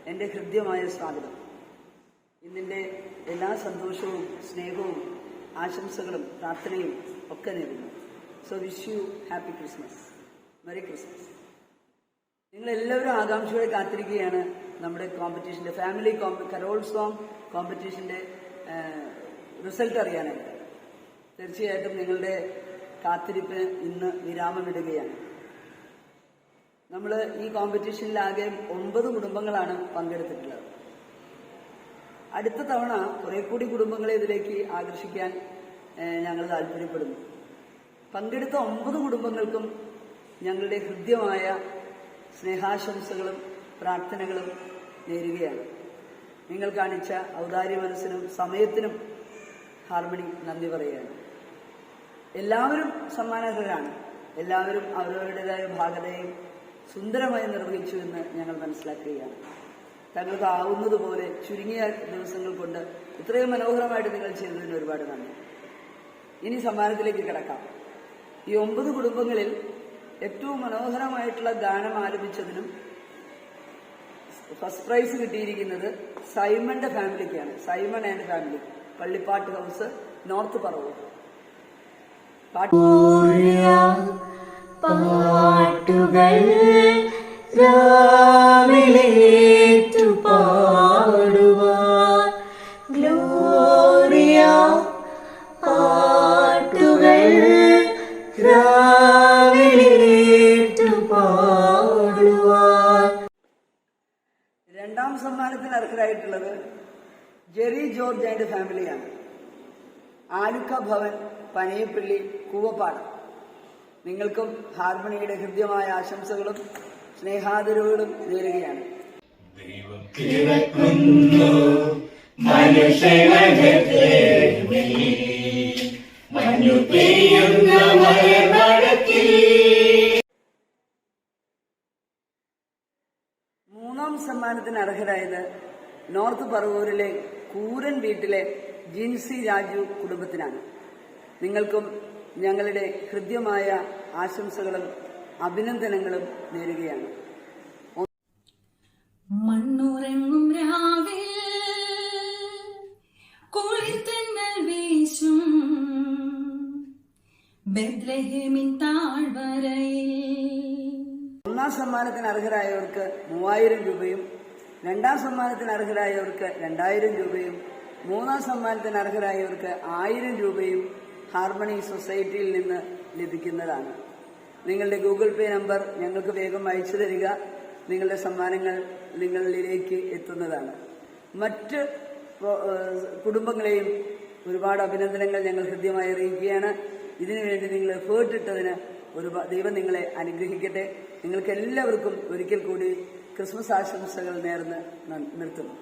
എൻ്റെ ഹൃദ്യമായ സ്വാഗതം. ഇന്നിൻ്റെ എല്ലാ സന്തോഷവും സ്നേഹവും ആശംസകളും പ്രാർത്ഥനയും ഒക്കെ നേരുന്നു. So wish you happy Christmas, merry Christmas. നിങ്ങളെല്ലാവരും ആകാംക്ഷയോടെ കാത്തിരിക്കുകയാണ് നമ്മുടെ കോമ്പറ്റീഷൻ്റെ ഫാമിലി കരോൾ സോങ് കോമ്പറ്റീഷൻ്റെ റിസൾട്ട് അറിയാനായിട്ട്. തീർച്ചയായിട്ടും നിങ്ങളുടെ കാത്തിരിപ്പിന് ഇന്ന് വിരാമമിടുകയാണ്. നമ്മൾ ഈ കോമ്പറ്റീഷനിലാകെ 9 കുടുംബങ്ങളാണ് പങ്കെടുത്തിട്ടുള്ളത്. അടുത്ത തവണ കുറെ കൂടി കുടുംബങ്ങളെ ഇതിലേക്ക് ആകർഷിക്കാൻ ഞങ്ങൾ താല്പര്യപ്പെടുന്നു. പങ്കെടുത്ത 9 കുടുംബങ്ങൾക്കും ഞങ്ങളുടെ ഹൃദ്യമായ സ്നേഹാശംസകളും പ്രാർത്ഥനകളും നേരുകയാണ്. നിങ്ങൾ കാണിച്ച ഔദാര്യ മനസ്സിനും സമയത്തിനും ഹാർമണി നന്ദി പറയുകയാണ്. എല്ലാവരും സമ്മാനർഹരാണ്. എല്ലാവരും അവരവരുടേതായ ഭാഗതയും സുന്ദരമായി നിർവഹിച്ചു എന്ന് ഞങ്ങൾ മനസ്സിലാക്കുകയാണ്. തങ്ങൾക്ക് ആവുന്നതുപോലെ ചുരുങ്ങിയ ദിവസങ്ങൾ കൊണ്ട് ഇത്രയും മനോഹരമായിട്ട് നിങ്ങൾ ചെയ്തതിന് ഒരുപാട് നന്ദി. ഇനി സമ്മാനത്തിലേക്ക് കിടക്കാം. ഈ 9 കുടുംബങ്ങളിൽ ഏറ്റവും മനോഹരമായിട്ടുള്ള ഗാനം ആലപിച്ചതിനും ഫസ്റ്റ് പ്രൈസ് കിട്ടിയിരിക്കുന്നത് സൈമന്റെ ഫാമിലിക്കാണ്. Simon and family, Pallippat house, North Paravur. പാട്ടുകൾ രാവിലേറ്റു പാടുവാൻ ഗ്ലോറിയ, പാട്ടുകൾ രാവിലേറ്റു പാടുവാൻ. രണ്ടാം സമ്മാനത്തിന് അർഹരായിട്ടുള്ളത് ജെറി ജോർജ് ആൻഡ് ഫാമിലിയാണ്. ആലുക്ക ഭവൻ, പനയപ്പള്ളി, കൂവപ്പാട്. നിങ്ങൾക്കും ഹാർമണിയുടെ ഹൃദ്യമായ ആശംസകളും സ്നേഹാദരവുകളും നേരുകയാണ്. മൂന്നാം സമ്മാനത്തിന് അർഹരായത് നോർത്ത് പറവൂരിലെ കൂരൻ വീട്ടിലെ ജിൻസി രാജു കുടുംബത്തിനാണ്. നിങ്ങൾക്കും ഞങ്ങളുടെ ഹൃദ്യമായ ആശംസകളും അഭിനന്ദനങ്ങളും നേരുകയാണ്. മണ്ണുറങ്ങും രാവിൽ കുളിർത്തന്നൽ വീശും ബെത്ലഹേമിൻ താഴ്വരയിൽ. ഒന്നാം സമ്മാനത്തിന് അർഹരായവർക്ക് 3000 രൂപയും, രണ്ടാം സമ്മാനത്തിന് അർഹരായവർക്ക് 2000 രൂപയും, മൂന്നാം സമ്മാനത്തിന് അർഹരായവർക്ക് 1000 രൂപയും ഹാർമണി സൊസൈറ്റിയിൽ നിന്ന് ലഭിക്കുന്നതാണ്. നിങ്ങളുടെ ഗൂഗിൾ പേ നമ്പർ ഞങ്ങൾക്ക് വേഗം അയച്ചു തരിക. നിങ്ങളുടെ സമ്മാനങ്ങൾ നിങ്ങളിലേക്ക് എത്തുന്നതാണ്. മറ്റ് കുടുംബങ്ങളെയും ഒരുപാട് അഭിനന്ദനങ്ങൾ ഞങ്ങൾ ഹൃദ്യമായി അറിയിക്കുകയാണ്. ഇതിനുവേണ്ടി നിങ്ങൾ എഫേർട്ട് ഇട്ടതിന് ദൈവം നിങ്ങളെ അനുഗ്രഹിക്കട്ടെ. നിങ്ങൾക്ക് എല്ലാവർക്കും ഒരിക്കൽ കൂടി ക്രിസ്മസ് ആശംസകൾ നേർന്ന് നിർത്തുന്നു.